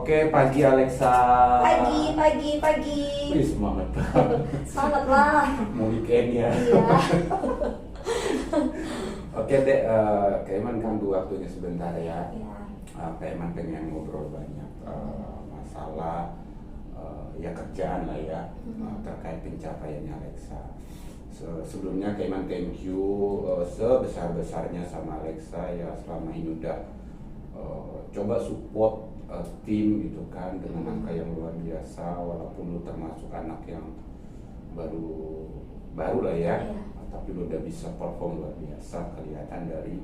Oke, pagi Alexa. Pagi. Wih, semangat banget. Semangat lah. Mau weekend ya. Iya. Oke deh, Kak Iman ganggu waktunya sebentar ya. Iya. Kak Iman pengen ngobrol banyak masalah ya kerjaan lah ya, terkait pencapaiannya Alexa. Sebelumnya Kak Iman thank you sebesar-besarnya sama Alexa ya, selama ini udah coba support tim gitu kan dengan angka yang luar biasa, walaupun lu termasuk anak yang baru lah ya, tapi lu udah bisa perform luar biasa, kelihatan dari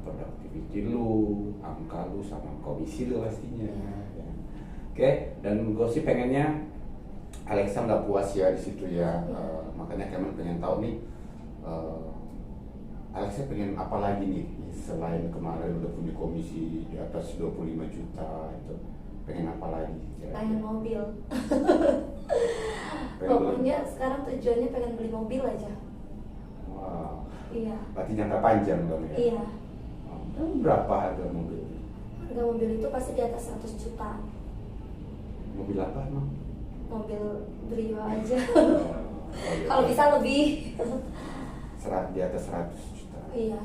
productivity lu, angka lu sama komisi lu pastinya. Ya. Oke, dan gue sih pengennya Alexa nggak puas ya di situ ya, makanya kami pengen tahu nih Alexa pengen apa lagi nih selain kemarin udah punya komisi di atas 25 juta itu, pengen apa lagi? Pengen mobil. Pengen Pokoknya sekarang tujuannya pengen beli mobil aja. Wow. Iya. Berarti jangka panjang dong ya? Iya. Berapa harga mobil? Harga mobil itu pasti di atas 100 juta. Mobil apa emang? Mobil Brio aja. Iya. Kalau bisa lebih. Di atas 100 juta. Iya.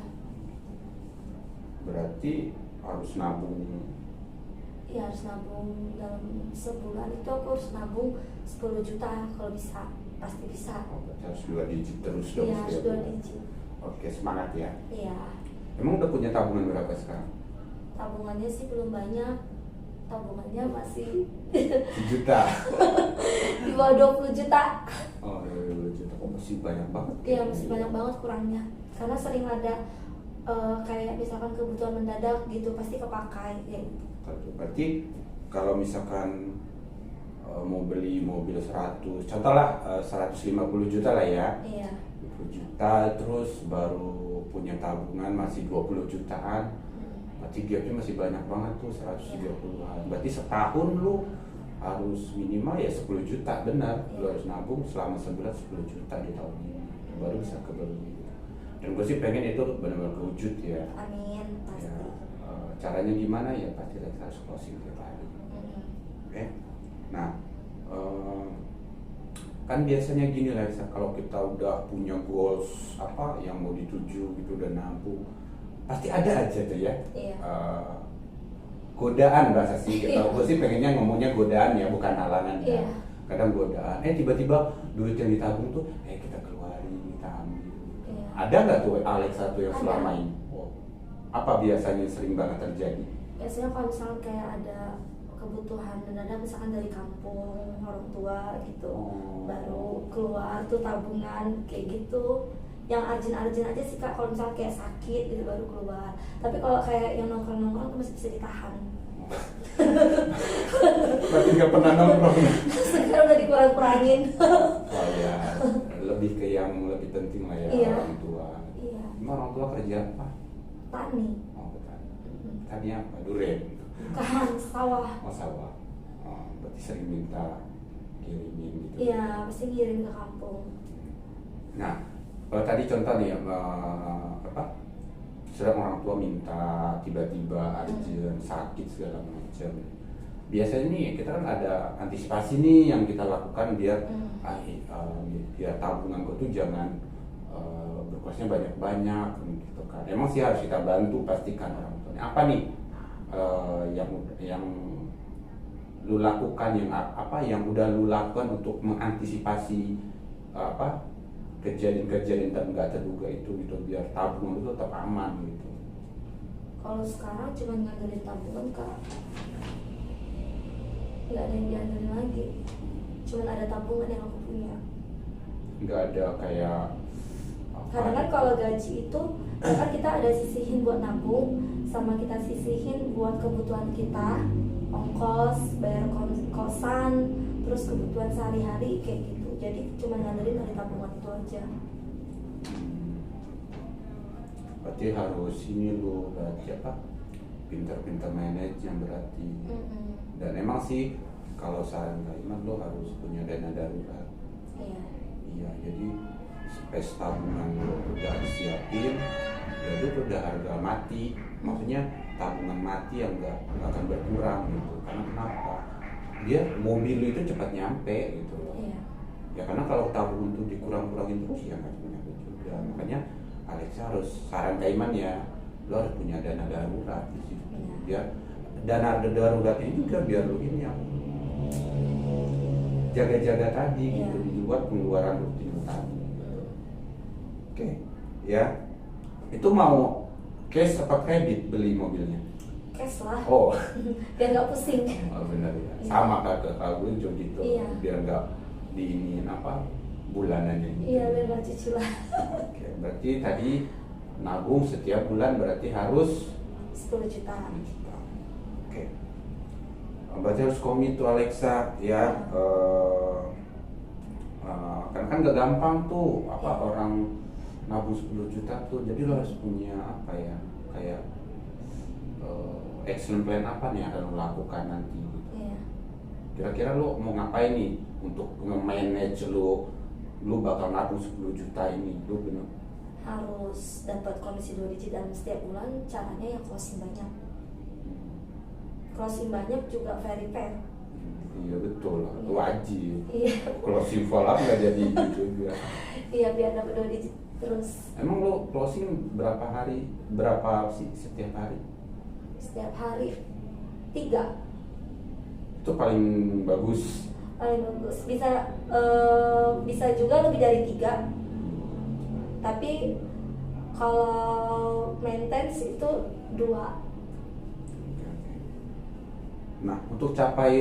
Berarti harus nabung. Iya, harus nabung dalam sebulan itu aku harus nabung 10 juta kalau bisa. Pasti bisa. Berarti harus 2 digit terus dong. Iya, harus setiap 2 bulan. digit. Oke, semangat ya. Iya. Emang udah punya tabungan berapa sekarang? Tabungannya sih belum banyak. Tabungannya masih 1 juta. di bawah 20 juta. Oh, 20 juta. Oh, masih banyak banget. Iya, masih banyak banget kurangnya. Karena sering ada kayak misalkan kebutuhan mendadak gitu pasti kepakai ya. Berarti kalau misalkan mau beli mobil 100, contohlah 150 juta lah ya. Iya. 20 juta, terus baru punya tabungan masih 20 jutaan. Berarti gapnya masih banyak banget tuh, 130-an. Berarti setahun lu harus minimal ya 10 juta, benar. Lu harus nabung selama sebulan 10 juta di tahun ini, baru bisa kebeli. Dan gue sih pengen itu benar-benar kewujud ya. Amin, pasti. Ya, caranya gimana ya, pasti kita harus closing tiap hari. Oke. Nah, kan biasanya gini lah, kalau kita udah punya goals apa yang mau dituju gitu, udah nabung, pasti ada aja tuh ya. Iya. Godaan bahasa sih. Gue sih pengennya ngomongnya godaan ya, bukan halangan ya. Iya. Kadang godaan, tiba-tiba duit yang ditabung tuh, kita keluarin, kita ambil. Iya. Ada nggak tuh Alexa tuh yang Ada. selama ini? Oh. Apa biasanya sering banget terjadi? Biasanya kalau misalkan kayak ada kebutuhan mendadak misalkan dari kampung orang tua gitu, baru keluar tuh tabungan kayak gitu. Yang arjen aja sih Kak, kalau misalnya kayak sakit gitu baru keluar. Tapi kalau kayak yang nongkrong tuh masih bisa ditahan. Berarti nggak pernah nongkrong. Sekarang udah dikurang-kurangin. Oh ya, lebih ke yang lebih penting lah ya. Iya. Orang tua. Iya. Emang orang tua kerja apa? Tani. Oh, petani. Tani apa? Duren. Bukan, sawah. Oh, sawah. Oh, berarti sering minta kirimin gitu. Iya, pasti ngirim ke kampung. Nah, tadi contoh nih sedang orang tua minta tiba-tiba urgent, sakit segala macam. Biasanya nih kita kan ada antisipasi nih yang kita lakukan biar biar tabungan gue tuh jangan berkosnya banyak-banyak gitu kan. Emang sih harus kita bantu pastikan orang tuanya. Apa nih yang lu lakukan, yang udah lu lakukan untuk mengantisipasi kejadian-kejadian nggak terduga itu gitu, biar tabungan itu tetap aman gitu. Kalau sekarang cuma ngandelin tabungan Kak, nggak ada yang diandelin lagi. Cuma ada tabungan yang aku punya. Nggak ada kayak Karena kan kalau gaji itu kan kita ada sisihin buat nabung, sama kita sisihin buat kebutuhan kita, ongkos, bayar kosan, terus kebutuhan sehari-hari kayak gitu. Jadi cuma ngandelin dari tabungan itu aja. Berarti harus ini lu berarti pintar-pintar manage yang berarti. Dan emang sih kalau saran Kak Iman lu harus punya dana darurat. Iya. Iya, jadi space tabungan lu udah disiapin, ya itu udah harga mati. Maksudnya tabungan mati yang nggak akan berkurang gitu. Karena kenapa? biar mobil itu cepat nyampe gitu loh. Iya. Ya karena kalau tabung itu dikurang-kurangin terus ya nggak nyampe juga. Makanya Alexa harus, saran Kaiman ya, lo harus punya dana darurat di situ. Iya. Biar dana darurat ini juga biar lo ini yang jaga-jaga tadi gitu, di luar pengeluaran rutin lo tadi. Oke, ya. Itu mau cash apa kredit beli mobilnya? Cash lah. Oh. Biar nggak pusing. Oh benar ya. Iya. Sama kakak gue juga gitu. Iya. Biar nggak diinin bulanannya. Iya, biar nggak cicilan. Oke, berarti tadi nabung setiap bulan berarti harus 10 juta. 10 juta. Oke. Berarti harus komit tuh Alexa ya. Kan gak gampang tuh orang nabung 10 juta tuh. Jadi lo harus punya kayak action plan apa nih yang akan lo lakukan nanti gitu. Iya. Kira-kira lo mau ngapain nih untuk nge-manage lo bakal nabung 10 juta ini, lo bener Harus dapat komisi 2 digit dalam setiap bulan. Caranya ya closing banyak. Closing banyak juga very fair. Iya betul lah, itu wajib. Iya. Closing follow up nggak jadi gitu juga. Iya, biar dapat 2 digit terus. Emang lo closing berapa sih setiap hari? Setiap hari 3. Itu paling bagus. Paling bagus. Bisa juga lebih dari 3. Tapi kalau maintenance itu 2. Nah, untuk capai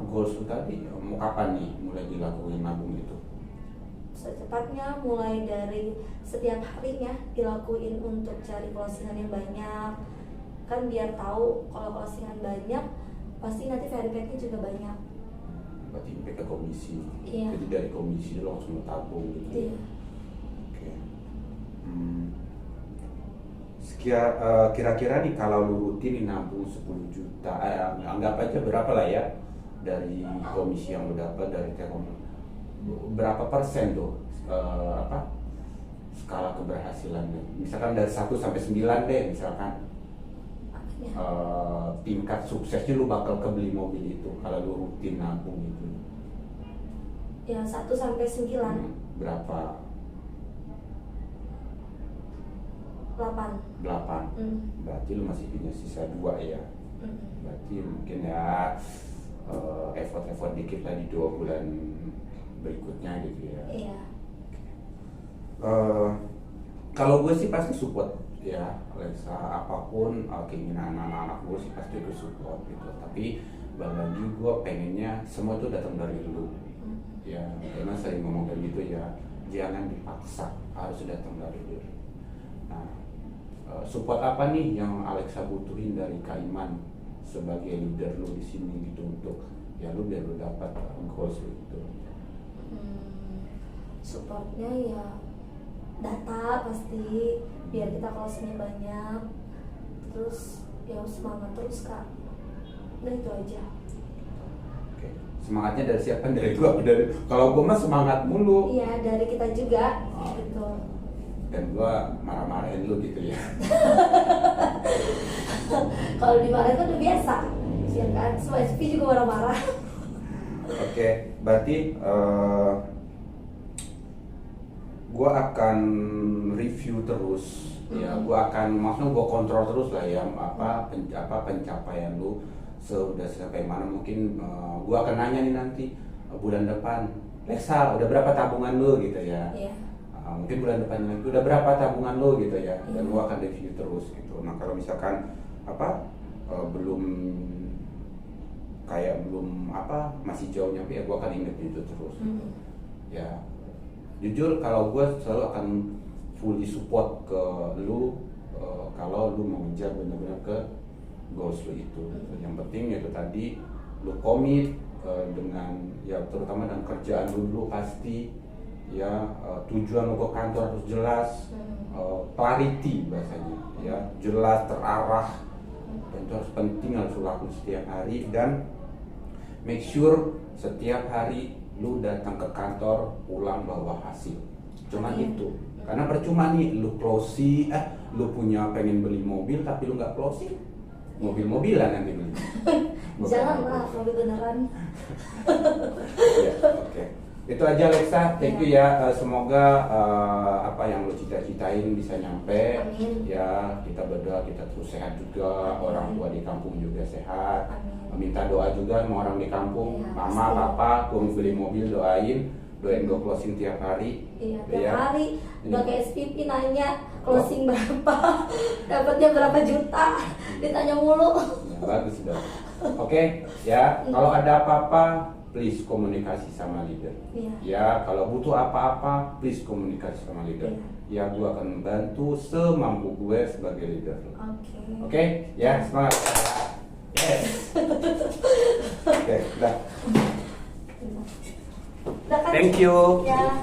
goals lo tadi, mau kapan nih mulai dilakukan nabung itu? Secepatnya, mulai dari setiap harinya dilakuin untuk cari closingan yang banyak. Kan biar tahu kalau closingan banyak, pasti nanti verifikasinya juga banyak. Berarti impact ke komisi. Iya. Jadi dari komisi lo langsung tabung gitu. Iya. Oke. Kira-kira nih kalau lu rutin nabung 10 juta, anggap aja berapa lah ya dari komisi yang lu dapat dari Telkom, berapa persen tuh skala keberhasilannya? Misalkan dari 1 sampai 9 deh misalkan. Tingkat suksesnya lu bakal kebeli mobil itu kalau lu rutin nabung gitu. Ya 1 sampai 9. Berapa? 8. Berarti lu masih punya sisa 2 ya. Berarti mungkin ya effort dikit lah di 2 bulan berikutnya gitu ya. Iya. Kalau gue sih pasti support ya Alexa, apapun keinginan anak-anak gue sih pasti gue support gitu. Tapi lagi gue pengennya semua itu datang dari lu. Ya, karena sering ngomong kayak gitu ya, jangan dipaksa, harus datang dari lu. Nah, support apa nih yang Alexa butuhin dari Kaiman sebagai leader lu di sini gitu, untuk ya lu biar lu dapat goals gitu. Supportnya ya data pasti, biar kita closingnya banyak. Terus ya semangat terus Kak. Udah itu aja. Oke. Semangatnya dari siapa? Dari gua? Kalau gua mah semangat mulu. Iya, dari kita juga. Gitu. Dan gua marah-marahin lu gitu ya. Kalau dimarahin kan udah biasa. Ya kan, semua SP juga marah-marah. Oke, berarti gue akan review terus ya, gue akan maksudnya gue kontrol terus lah ya pencapaian lu sudah sampai mana. Mungkin gue akan nanya nih nanti bulan depan, Alexa udah berapa tabungan lu gitu ya. Iya. Mungkin bulan depan lagi udah berapa tabungan lu gitu ya, dan gue akan review terus gitu. Nah kalau misalkan belum masih jauh nyampe ya gue akan inget itu terus. Ya jujur kalau gue selalu akan fully support ke lu kalau lu mau ngejar benar-benar ke goals lu itu. Yang penting itu tadi lu komit dengan ya terutama dengan kerjaan lu dulu pasti ya, tujuan lu ke kantor harus jelas, clarity bahasanya ya, jelas, terarah, dan itu harus penting, harus lu lakukan setiap hari. Dan make sure setiap hari lu datang ke kantor pulang bawa hasil. Cuma itu. Karena percuma nih lu closing, lu punya pengen beli mobil tapi lu nggak closing, mobil-mobilan nanti beli. Jangan lah, tapi beneran. Ya, oke. Itu aja Alexa, thank you ya. Semoga apa yang lo cita-citain bisa nyampe. Amin. Ya, kita berdoa kita terus sehat juga, Amin. orang tua di kampung juga sehat. Amin. Minta doa juga sama orang di kampung, Ya, mama, pasti. papa, gue mau beli mobil doain gue closing tiap hari. Iya, tiap Ya. hari udah Iya. ke SPP nanya closing berapa, dapatnya berapa juta, ditanya mulu. Ya, bagus dong. Oke, ya kalau ada apa-apa please komunikasi sama leader. Iya. Ya kalau butuh apa-apa please komunikasi sama leader. Ya gue akan bantu semampu gue sebagai leader. Oke. Oke, ya semangat. Yes. Oke, udah. Udah kan? Thank you. Ya.